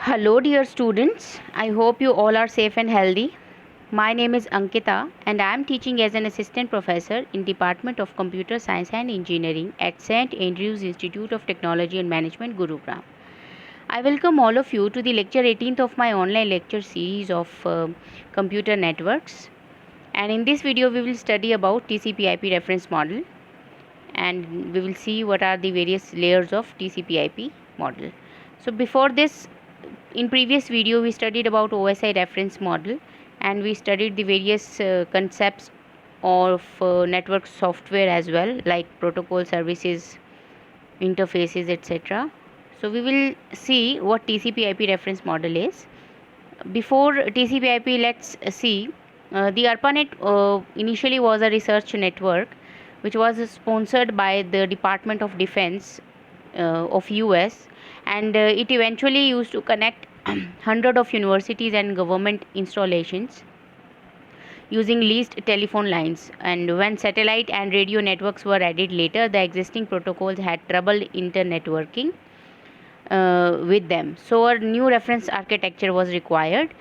Hello, dear students. I hope you all are safe and healthy. My name is Ankita, and I am teaching as an assistant professor in Department of Computer Science and Engineering at St. Andrews Institute of Technology and Management, Gurugram. I welcome all of you to the lecture 18th of my online lecture series of computer networks. And in this video, we will study about TCP/IP reference model, and we will see what are the various layers of TCP/IP model. So before this, in previous video we studied about OSI reference model, and we studied the various concepts of network software as well, like protocol, services, interfaces, etc. So we will see what TCP/IP reference model is. Before TCP/IP, let's see the ARPANET initially was a research network which was sponsored by the Department of Defense of US, and it eventually used to connect hundred of universities and government installations using leased telephone lines. And when satellite and radio networks were added later, the existing protocols had trouble internetworking with them, so a new reference architecture was required.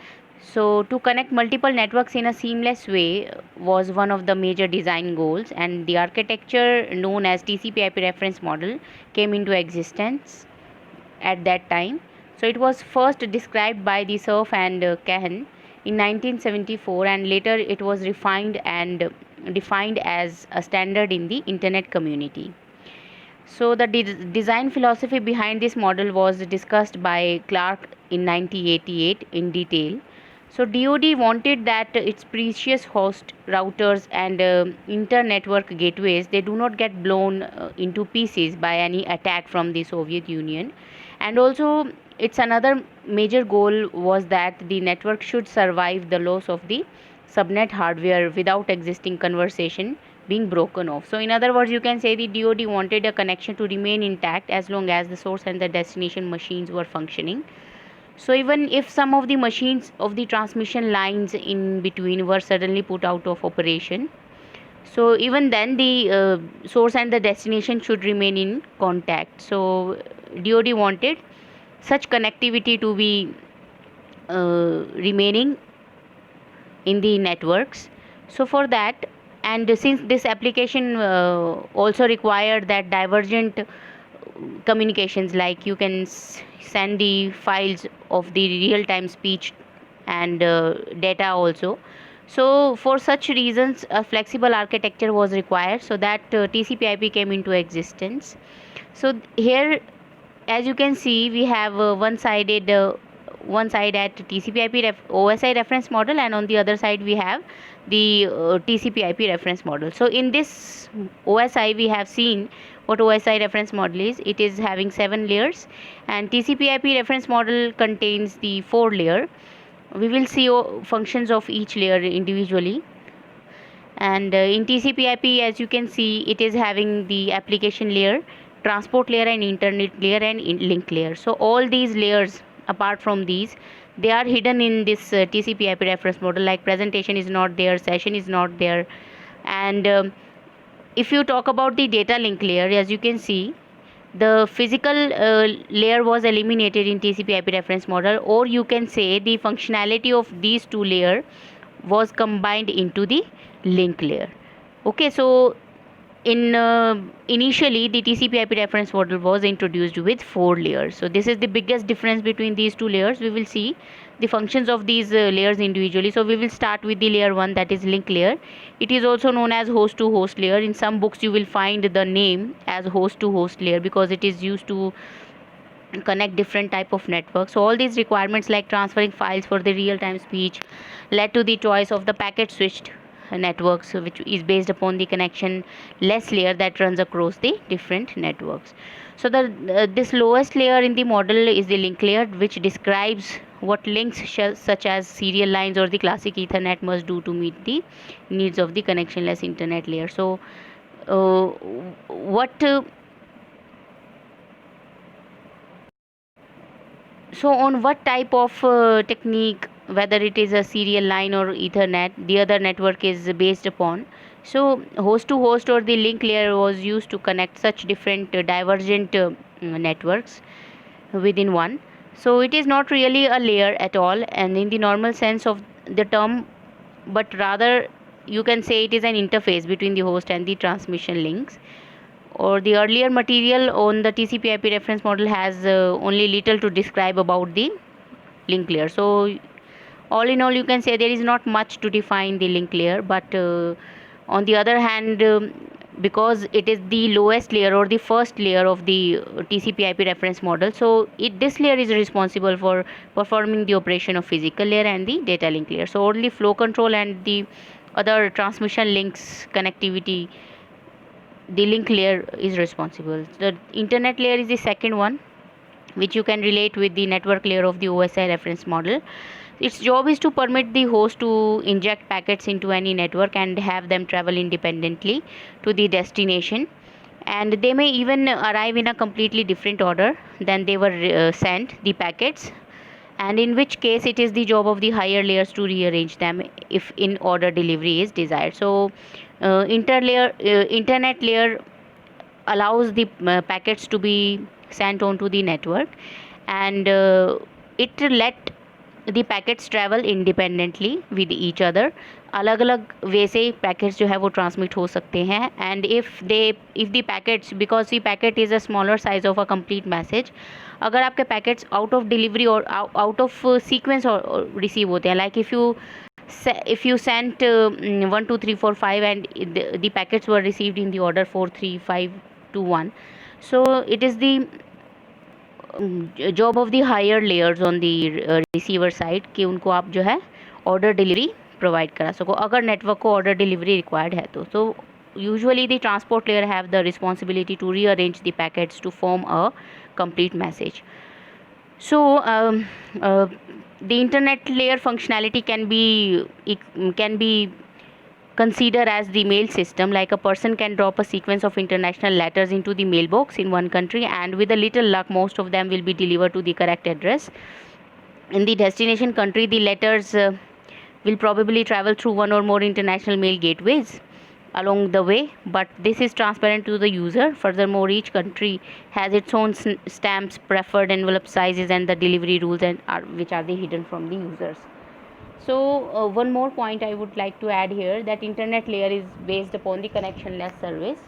So to connect multiple networks in a seamless way was one of the major design goals, and the architecture known as TCP/IP reference model came into existence at that time. So it was first described by the Cerf and Cahen in 1974, and later it was refined and defined as a standard in the internet community. So the design philosophy behind this model was discussed by Clark in 1988 in detail. So DoD wanted that its precious host routers and inter-network gateways, they do not get blown into pieces by any attack from the Soviet Union. And also its another major goal was that the network should survive the loss of the subnet hardware without existing conversation being broken off. So in other words, you can say the DoD wanted a connection to remain intact as long as the source and the destination machines were functioning. So even if some of the machines of the transmission lines in between were suddenly put out of operation, so even then the source and the destination should remain in contact. So DoD wanted such connectivity to be remaining in the networks. So for that, and since this application also required that divergent communications, like you can send the files of the real time speech and data also. So for such reasons a flexible architecture was required, so that TCP/IP came into existence. So here, as you can see, we have one side at TCP/IP OSI reference model, and on the other side we have the TCP/IP reference model. So in this OSI we have seen what OSI reference model is. It is having 7 layers, and TCP/IP reference model contains the 4 layer. We will see functions of each layer individually. And in TCP/IP, as you can see, it is having the application layer, transport layer, and internet layer, and link layer. So all these layers, apart from these, they are hidden in this TCP/IP reference model, like presentation is not there, session is not there. And if you talk about the data link layer, as you can see, the physical layer was eliminated in TCP/IP reference model, or you can say the functionality of these two layers was combined into the link layer. Okay, so in initially the TCP/IP reference model was introduced with 4 layers. So this is the biggest difference between these two layers. We will see the functions of these layers individually. So we will start with the layer 1, that is link layer. It is also known as host to host layer. In some books you will find the name as host to host layer because it is used to connect different type of networks. So all these requirements, like transferring files for the real time speech, led to the choice of the packet switched networks, which is based upon the connection less layer that runs across the different networks. So the this lowest layer in the model is the link layer, which describes what links such as serial lines or the classic ethernet must do to meet the needs of the connectionless internet layer. So uh, what so on what type of technique, whether it is a serial line or ethernet, the other network is based upon. So host to host or the link layer was used to connect such different divergent networks within one. So it is not really a layer at all, and in the normal sense of the term, but rather you can say it is an interface between the host and the transmission links. Or the earlier material on the TCP/IP reference model has only little to describe about the link layer. So all in all, you can say there is not much to define the link layer, but on the other hand, because it is the lowest layer or the first layer of the TCP/IP reference model, so this layer is responsible for performing the operation of physical layer and the data link layer. So only flow control and the other transmission links connectivity, the link layer is responsible. The internet layer is the second one, which you can relate with the network layer of the OSI reference model. Its job is to permit the host to inject packets into any network and have them travel independently to the destination. And they may even arrive in a completely different order than they were sent, the packets. And in which case, it is the job of the higher layers to rearrange them if in order delivery is desired. So, internet layer allows the packets to be sent onto the network, and it let the packets travel independently with each other. अलग अलग वे से packets जो है वो transmit हो सकते हैं. And if the packets, because the packet is a smaller size of a complete message, अगर आपके पैकेट्स आउट ऑफ डिलीवरी और आउट ऑफ सीक्वेंस रिसीव होते हैं, like if you sent 1 2 3 4 5 and the packets were received in the order 4 3 5 2 1, so it is the job of the higher layers on the receiver side कि उनको आप जो है order delivery provide करा सको अगर नेटवर्क को ऑर्डर डिलीवरी रिक्वायर्ड है तो. So usually the transport layer have the responsibility to rearrange the packets to form a complete message. So the internet layer functionality can be consider as the mail system. Like a person can drop a sequence of international letters into the mailbox in one country, and with a little luck most of them will be delivered to the correct address in the destination country. The letters will probably travel through one or more international mail gateways along the way, but this is transparent to the user. Furthermore, each country has its own stamps, preferred envelope sizes, and the delivery rules, which are hidden from the users. So one more point I would like to add here, that internet layer is based upon the connectionless service.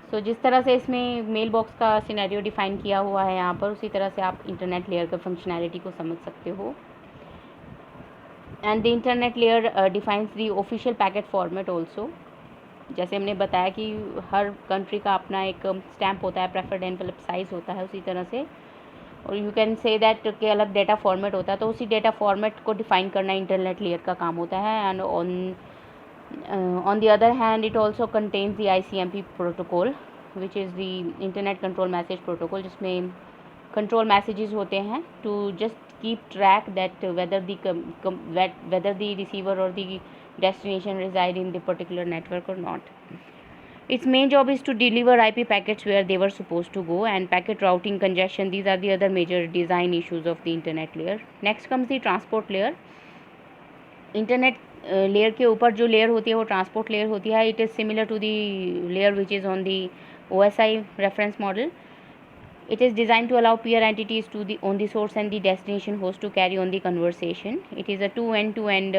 So जिस तरह से इसमें mail box का scenario define किया हुआ है यहाँ पर, उसी तरह से आप इंटरनेट लेयर का फंक्शनैलिटी को समझ सकते हो. And the internet layer defines the official packet format also. जैसे हमने बताया कि हर कंट्री का अपना एक स्टैम्प होता है, प्रेफर्ड एनवेलप साइज़ होता है, उसी तरह से. और यू कैन से दैट कि अलग डेटा फॉर्मेट होता है, तो उसी डेटा फॉर्मेट को डिफ़ाइन करना इंटरनेट लेयर का काम होता है. And on the other hand it also contains the ICMP protocol, which is the internet control message protocol, जिसमें कंट्रोल मैसेजेस होते हैं to just keep track that whether the receiver or the destination reside in the particular network or not. Its main job is to deliver IP packets where they were supposed to go, and packet routing, congestion, these are the other major design issues of the internet layer. Next comes the transport layer. Internet layer के ऊपर जो layer होती है वो transport layer होती है. It is similar to the layer which is on the OSI reference model. It is designed to allow peer entities on the source and the destination host to carry on the conversation. It is a end-to-end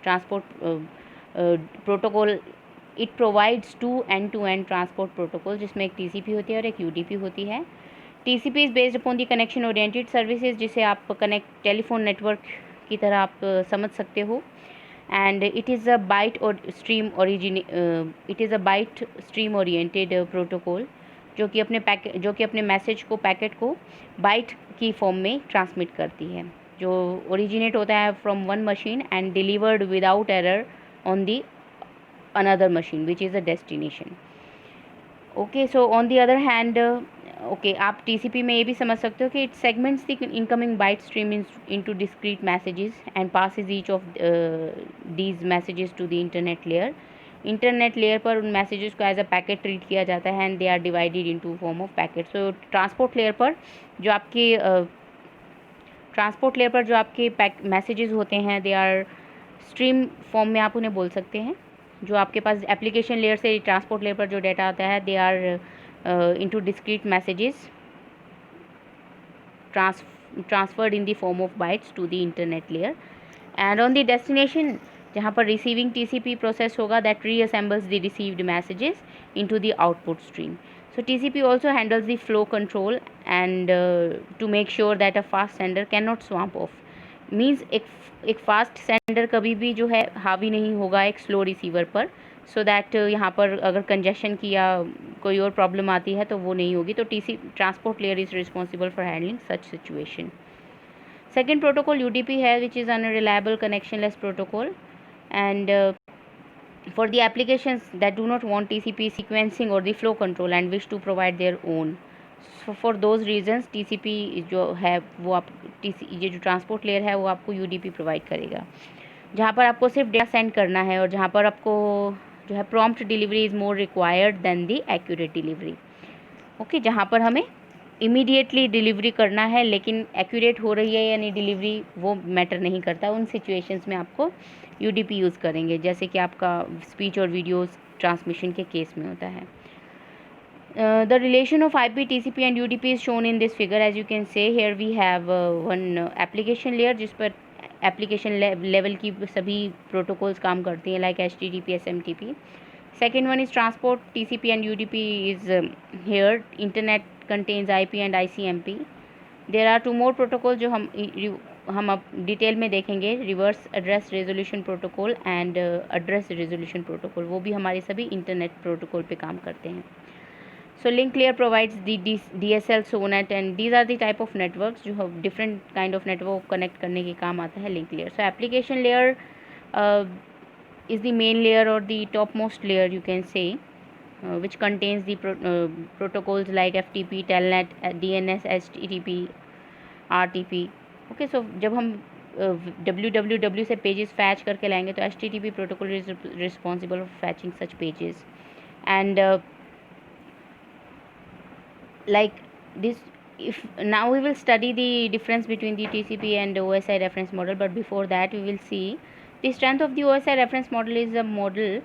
transport protocol. It provides two end-to-end transport protocol, जिसमें एक TCP होती है और एक UDP होती है. TCP is based upon the connection oriented services, जिसे आप कनेक्ट टेलीफोन नेटवर्क की तरह आप समझ सकते हो. And it is a byte stream oriented protocol, जो कि अपने मैसेज को, पैकेट को बाइट की फॉर्म में ट्रांसमिट करती है, जो ओरिजिनेट होता है from one machine and delivered without error on the another machine which is a destination. Okay, so on the other hand, okay, आप TCP में ये भी समझ सकते हो कि it segments the incoming byte stream into discrete messages and passes each of these messages to the internet layer. Internet layer पर उन मैसेजेस को एज अ पैकेट ट्रीट किया जाता है, and they are divided into form of packet. So transport layer पर जो आपके messages होते हैं, दे आर स्ट्रीम फॉर्म में आप उन्हें बोल सकते हैं. जो आपके पास एप्लीकेशन लेयर से ट्रांसपोर्ट लेयर पर जो डेटा आता है, they are into discrete messages transferred in the form of bytes to the internet layer. And on the destination, जहाँ पर receiving TCP process होगा, that reassembles the received messages into the output stream. So TCP also handles the flow control and to make sure that a fast sender cannot swamp off. Means एक fast sender कभी भी जो है हावी नहीं होगा एक स्लो रिसीवर पर, सो दैट यहाँ पर अगर कंजेशन की या कोई और प्रॉब्लम आती है तो वो नहीं होगी. तो transport layer is responsible for handling such situation. Second protocol UDP है, which is unreliable connectionless protocol, and for the applications that do not want TCP sequencing or the flow control and wish to provide their own. So for those reasons TCP जो है वो आप ये जो transport layer है वो आपको UDP provide करेगा, जहाँ पर आपको सिर्फ डेटा सेंड करना है और जहाँ पर आपको जो है prompt delivery is more required than the accurate delivery. Okay, जहाँ पर हमें इमीडिएटली डिलीवरी करना है लेकिन एक्यूरेट हो रही है या नहीं डिलीवरी वो मैटर नहीं करता. उन सिचुएशंस में आपको UDP यूज़ करेंगे, जैसे कि आपका स्पीच और वीडियोस ट्रांसमिशन के केस में होता है. The relation of IP, TCP and UDP is shown in this figure. As you can say here we have one application layer जिस पर एप्लीकेशन लेवल की सभी प्रोटोकॉल्स काम करती हैं, like HTTP, SMTP. Second one is transport, TCP and UDP is here. Internet contains IP and ICMP. There are two more protocols जो हम अब डिटेल में देखेंगे, reverse address resolution protocol and address resolution protocol. वो भी हमारे सभी internet protocol पे काम करते हैं. So link layer provides the DSL, SONET and these are the type of networks जो different kind of network connect करने के काम आता है link layer. So application layer is the main layer or the topmost layer you can say, which contains the protocols like FTP, Telnet, DNS, HTTP, RTP. Okay, so जब हम www से pages fetch करके लाएंगे तो HTTP protocol is responsible for fetching such pages. And like this, if now we will study the difference between the TCP and OSI reference model, but before that we will see the strength of the OSI reference model is a model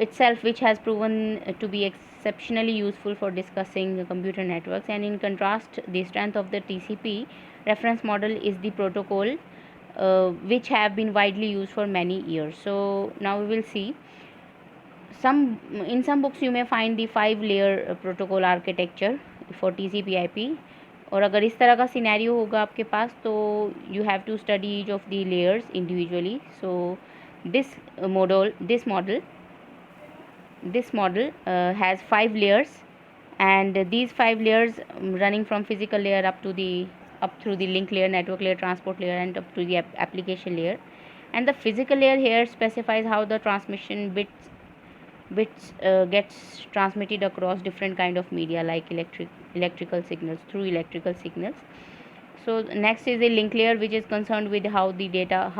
itself which has proven to be exceptionally useful for discussing computer networks, and in contrast the strength of the TCP reference model is the protocol which have been widely used for many years. So now we will see in some books you may find the 5-layer protocol architecture for TCP/IP, और अगर इस तरह का scenario होगा आपके पास तो you have to study each of the layers individually. So this model has 5 layers, and these 5 layers running from physical layer up through the link layer, network layer, transport layer and up to the application layer. And the physical layer here specifies how the transmission bits gets transmitted across different kind of media like electrical signals, through electrical signals. So next is the link layer, which is concerned with how the data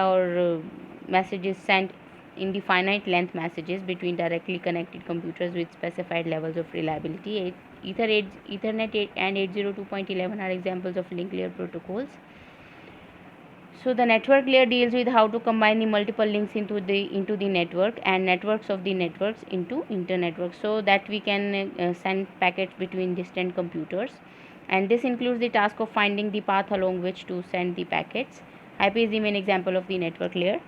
or message is sent in the finite length messages between directly connected computers with specified levels of reliability. Ethernet and 802.11 are examples of link layer protocols. So the network layer deals with how to combine the multiple links into the network and networks of the networks into internetworks, so that we can send packets between distant computers, and this includes the task of finding the path along which to send the packets. IP is the main example of the network layer.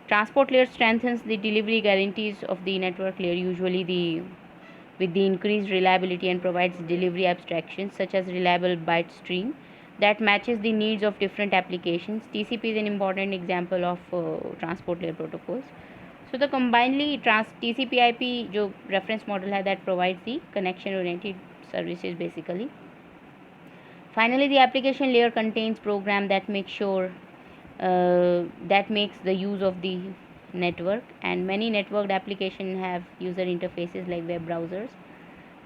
Transport layer strengthens the delivery guarantees of the network layer, usually with the increased reliability, and provides delivery abstractions such as reliable byte stream that matches the needs of different applications. TCP is an important example of transport layer protocols. So the combinedly TCP/IP जो reference model है, that provides the connection oriented services basically. Finally, the application layer contains program that makes the use of the network, and many networked applications have user interfaces like web browsers,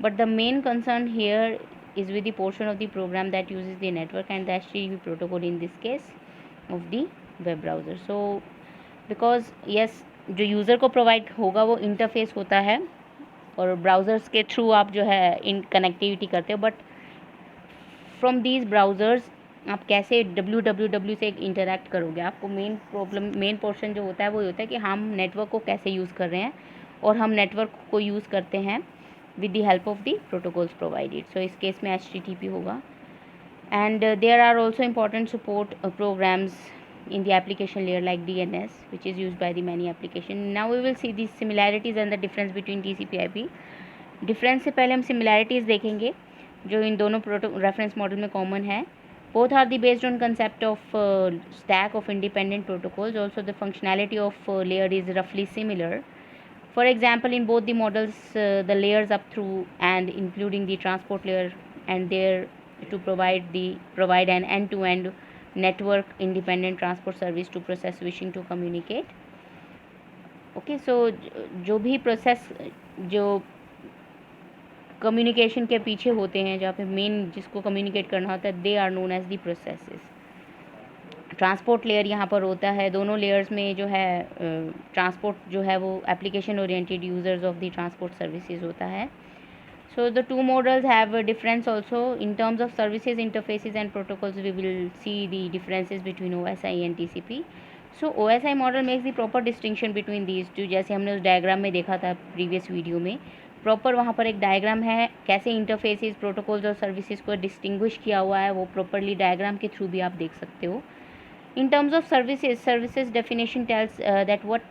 but the main concern here is with the portion of the program that uses the network and the HTTP protocol, in this case of the web browser. So because yes, जो user को provide होगा वो interface होता है और browsers के through आप जो है इन कनेक्टिविटी करते हो, बट फ्रॉम दीज ब्राउज़र्स आप कैसे www से इंटरेक्ट करोगे. आपको मेन पोर्शन जो होता है वो होता है कि हम नेटवर्क को कैसे यूज़ कर रहे हैं, और हम नेटवर्क को यूज़ करते हैं with the help of the protocols provided. So इस केस में HTTP होगा. And there are also important support programs in the application layer like DNS, which is used by the many application. Now we will see the similarities and the difference between TCP/IP. Difference से पहले हम similarities देखेंगे जो इन दोनों reference model में common है. Both are the based on concept of stack of independent protocols. Also the functionality of layer is रफली similar. For example, in both the models, the layers up through and including the transport layer and there to provide an end-to-end network independent transport service to process wishing to communicate. Okay, so जो भी process जो communication के पीछे होते हैं, जहाँ पे main जिसको कम्युनिकेट करना होता है, they are known as the processes. Transport layer यहाँ पर होता है. दोनों लेयर्स में जो है ट्रांसपोर्ट जो है वो application oriented users of the transport services होता है. So the two models have a difference also in terms of services, interfaces and protocols. We will see the differences between OSI and TCP. So OSI model makes the proper distinction between these two. जैसे हमने उस diagram में देखा था previous video में, proper वहाँ पर एक डायग्राम है कैसे इंटरफेसेस, प्रोटोकॉल्स और सर्विसेज को डिस्टिंग्विश किया हुआ है. वो प्रॉपरली डायग्राम के थ्रू भी आप देख सकते हो. In terms of services definition tells that what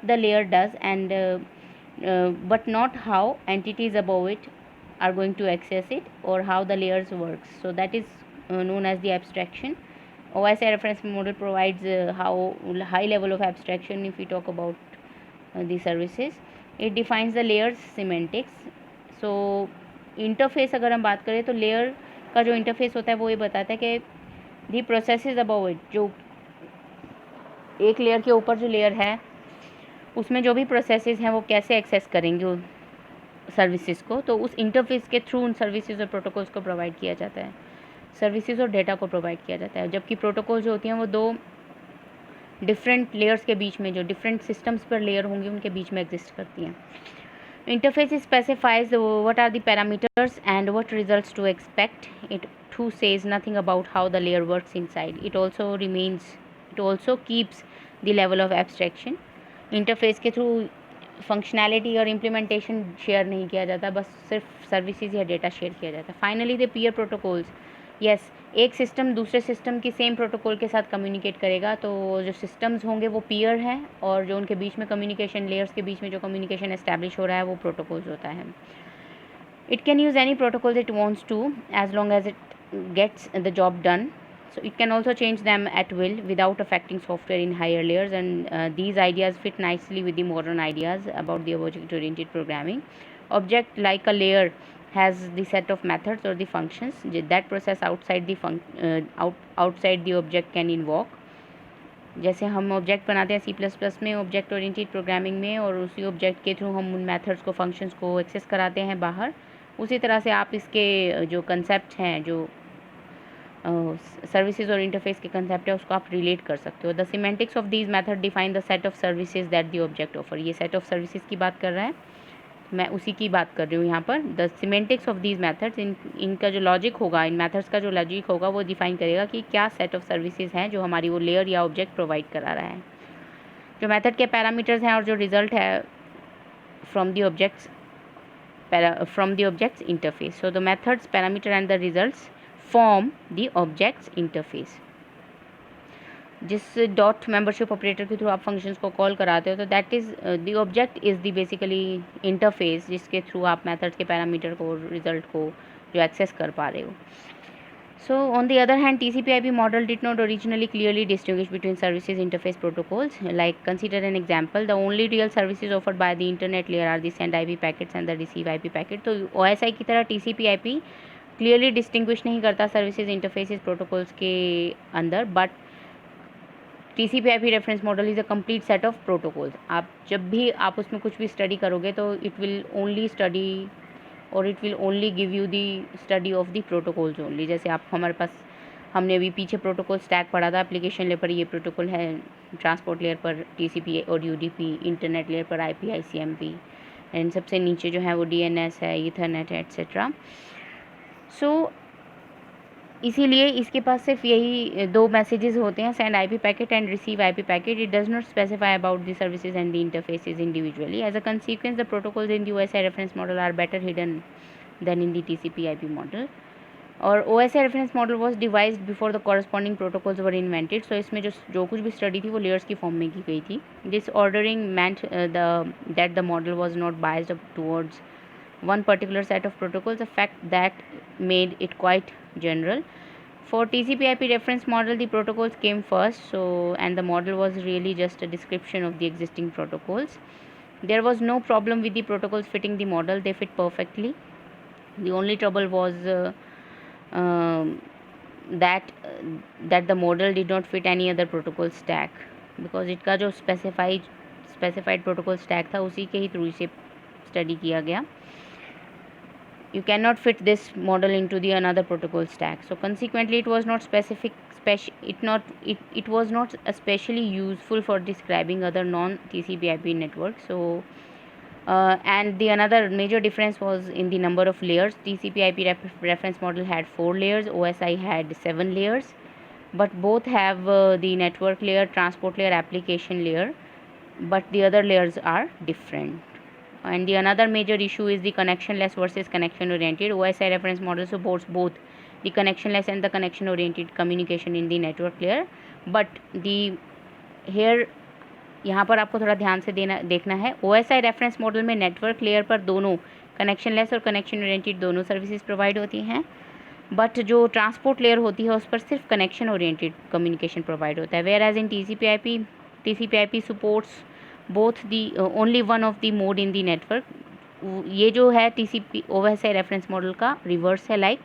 the layer does and but not how entities above it are going to access it or how the layers works. So that is known as the abstraction. OSI reference model provides how high level of abstraction if we talk about the services. It defines the layers semantics. So interface अगर हम बात करें तो layer का जो interface होता है वो ये बताता है कि दी प्रोसेसेस अबव इट, जो एक लेयर के ऊपर जो लेयर है उसमें जो भी प्रोसेसेस हैं वो कैसे एक्सेस करेंगे उस सर्विसेज को. तो उस इंटरफेस के थ्रू उन सर्विसेज और प्रोटोकॉल्स को प्रोवाइड किया जाता है, सर्विसेज और डेटा को प्रोवाइड किया जाता है. जबकि प्रोटोकॉल जो होती हैं वो दो डिफरेंट लेयर्स के बीच में, जो डिफरेंट सिस्टम्स पर लेयर होंगी उनके बीच में एग्जिस्ट करती हैं. Interface specifies what are the parameters and what results to expect. It too says nothing about how the layer works inside. It also keeps the level of abstraction. Interface के through functionality और implementation share नहीं किया जाता, बस सिर्फ services या data share किया जाता है. Finally the peer protocols. Yes, एक सिस्टम दूसरे सिस्टम की सेम प्रोटोकॉल के साथ कम्युनिकेट करेगा, तो जो सिस्टम्स होंगे वो पीयर हैं और जो उनके बीच में कम्युनिकेशन, लेयर्स के बीच में जो कम्युनिकेशन एस्टैब्लिश हो रहा है वो प्रोटोकॉल्स होता है. It can use any protocols it wants to as long as it gets the job done. So it can also change them at will without affecting software in higher layers, and these ideas fit nicely with the modern ideas about the object-oriented programming. Object, like a layer, has the set of methods or the functions that process outside the object can invoke. जैसे हम object बनाते हैं C++ में object oriented programming में, और उसी object के through हम उन मेथड्स को, फंक्शंस को एक्सेस कराते हैं बाहर, उसी तरह से आप इसके जो कंसेप्ट हैं, जो सर्विसेज और इंटरफेस के कंसेप्ट है, उसको आप रिलेट कर सकते हो. The semantics of these method define the set of services that the object offer. ये सेट ऑफ सर्विसेज की बात कर रहा है, मैं उसी की बात कर रही हूँ यहाँ पर. The semantics of these methods, इनका जो लॉजिक होगा, इन मेथड्स का जो लॉजिक होगा वो डिफाइन करेगा कि क्या सेट ऑफ सर्विसेज हैं जो हमारी वो लेयर या ऑब्जेक्ट प्रोवाइड करा रहा है. जो मेथड के पैरामीटर्स हैं और जो रिजल्ट है from the objects interface. So the methods, parameter and the results form the objects interface. जिस डॉट मेंबरशिप ऑपरेटर के थ्रू आप फंक्शंस को कॉल कराते हो, तो that is the object is the basically interface जिसके थ्रू आप मेथड्स के पैरामीटर को, रिजल्ट को जो एक्सेस कर पा रहे हो. So on the other hand, TCP/IP model did not originally clearly distinguish between services, interface, protocols. Like, consider an example: the only real services offered by the internet layer are the send IP packets and the receive IP packet. तो OSI की तरह TCP/IP clearly distinguish नहीं करता services, interfaces, protocols के अंदर, but TCP/IP reference model is a complete set of protocols. आप जब भी आप उसमें कुछ भी स्टडी करोगे तो इट विल ओनली स्टडी और it will only give you the study of the protocols only. जैसे आप, हमारे पास, हमने अभी पीछे प्रोटोकॉल स्टैक पढ़ा था. एप्लीकेशन लेयर पर ये प्रोटोकॉल है, ट्रांसपोर्ट लेयर पर TCP और UDP, इंटरनेट लेयर पर IP, ICMP, एंड सबसे नीचे जो है वो DNS है, ईथरनेट है, एट्सेट्रा. सो इसीलिए इसके पास सिर्फ यही दो मैसेजेस होते हैं, send IP packet and receive IP packet. It does not specify about the services and the interfaces individually. As a consequence, the protocols in the OSI reference model are better hidden than in the TCP/IP model. और OSI reference model was devised before the corresponding protocols were invented. So इसमें जो कुछ भी study थी वो layers की form में की गई थी। This ordering meant that the model was not biased towards one particular set of protocols, a fact that made it quite general. For TCP/IP reference model, the protocols came first, and the model was really just a description of the existing protocols. There was no problem with the protocols fitting the model; they fit perfectly. The only trouble was that the model did not fit any other protocol stack, because इनका जो specified protocol stack था उसी के ही through इसे study किया गया. You cannot fit this model into the another protocol stack. So consequently, it was not it was not especially useful for describing other non-TCP/IP networks. So and the another major difference was in the number of layers. TCP/IP reference model had 4 layers. OSI had 7 layers, but both have the network layer, transport layer, application layer, but the other layers are different. And the another major issue is the connectionless versus connection oriented. OSI reference model supports both the connectionless and the connection oriented communication in the network layer, but the here यहाँ पर आपको थोड़ा ध्यान से देखना है. OSI reference model में network layer पर दोनों कनेक्शनलेस और कनेक्शन ओरिएंटेड दोनों सर्विसेज प्रोवाइड होती हैं, बट जो ट्रांसपोर्ट लेयर होती है उस पर सिर्फ कनेक्शन ओरिएंटेड कम्युनिकेशन प्रोवाइड होता है. Where as in TCP/IP supports both the only one of the mode in the network. ये जो है OSI रेफरेंस मॉडल का रिवर्स है. लाइक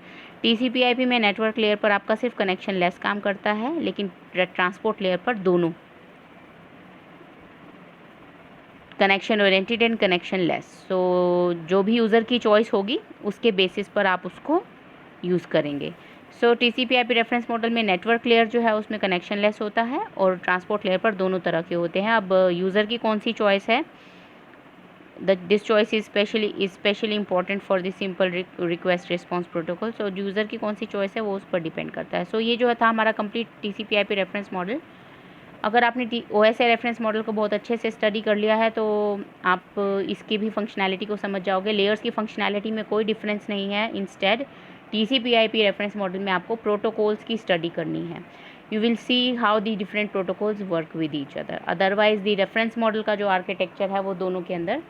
TCP/IP में नेटवर्क लेयर पर आपका सिर्फ कनेक्शन लेस काम करता है, लेकिन ट्रांसपोर्ट लेयर पर दोनों connection oriented and connectionless. So जो भी यूज़र की चॉइस होगी उसके बेसिस पर आप उसको यूज़ करेंगे. सो TCP/IP रेफरेंस मॉडल में नेटवर्क लेयर जो है उसमें कनेक्शन लेस होता है और ट्रांसपोर्ट लेयर पर दोनों तरह के होते हैं. अब यूज़र की कौन सी चॉइस है, this choice is specially important for the simple request response protocol. So user की कौन सी चॉइस है वो उस पर डिपेंड करता है. सो ये जो था हमारा कंप्लीट TCP/IP रेफरेंस मॉडल. अगर आपने OSI रेफरेंस मॉडल को बहुत अच्छे से स्टडी कर लिया है तो आप इसकी भी फंक्शनैलिटी को समझ जाओगे. लेयर्स की फंक्शनैलिटी में कोई डिफरेंस नहीं है. इंस्टेड TCP/IP रेफरेंस मॉडल में आपको प्रोटोकॉल्स की स्टडी करनी है. You will see how the different protocols work with each other. Otherwise the reference model का जो आर्किटेक्चर है वो दोनों के अंदर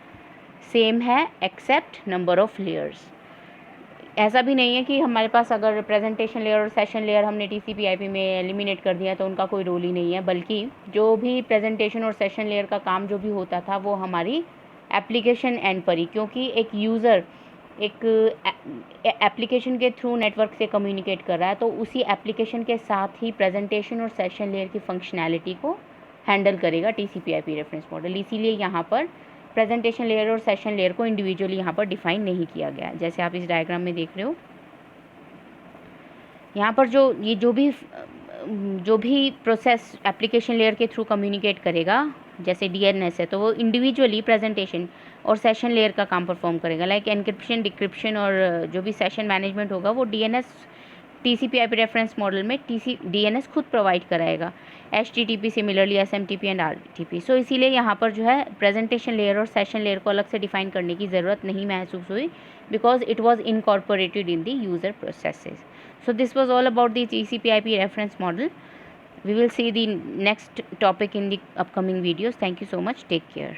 सेम है एक्सेप्ट नंबर ऑफ लेयर्स. ऐसा भी नहीं है कि हमारे पास अगर प्रेजेंटेशन लेयर और सेशन लेयर हमने TCP/IP में एलिमिनेट कर दिया तो उनका कोई रोल ही नहीं है, बल्कि जो भी प्रेजेंटेशन और सेशन लेयर का काम जो भी होता था वो हमारी एप्लीकेशन एंड पर ही, क्योंकि एक यूज़र एक एप्लीकेशन के थ्रू नेटवर्क से कम्युनिकेट कर रहा है तो उसी एप्लीकेशन के साथ ही प्रेजेंटेशन और सेशन लेयर की फंक्शनैलिटी को हैंडल करेगा TCP/IP रेफरेंस मॉडल. इसीलिए यहाँ पर प्रेजेंटेशन लेयर और सेशन लेयर को इंडिविजुअली यहाँ पर डिफाइन नहीं किया गया, जैसे आप इस डायग्राम में देख रहे हो. यहाँ पर जो भी प्रोसेस एप्लीकेशन लेयर के थ्रू कम्युनिकेट करेगा, जैसे DNS है तो वो इंडिविजुअली प्रेजेंटेशन और सेशन लेयर का काम परफॉर्म करेगा. लाइक एनक्रिप्शन, डिक्रिप्शन और जो भी सेशन मैनेजमेंट होगा वो TCP/IP रेफरेंस मॉडल में DNS खुद प्रोवाइड कराएगा. HTTP similarly SMTP and RTP. सो इसीलिए यहाँ पर जो है प्रेजेंटेशन लेयर और सेशन लेयर को अलग से डिफाइन करने की ज़रूरत नहीं महसूस हुई, because it was incorporated in the user processes. So this was all about the TCP/IP reference model. We will see the next topic in the upcoming videos. Thank you so much. Take care.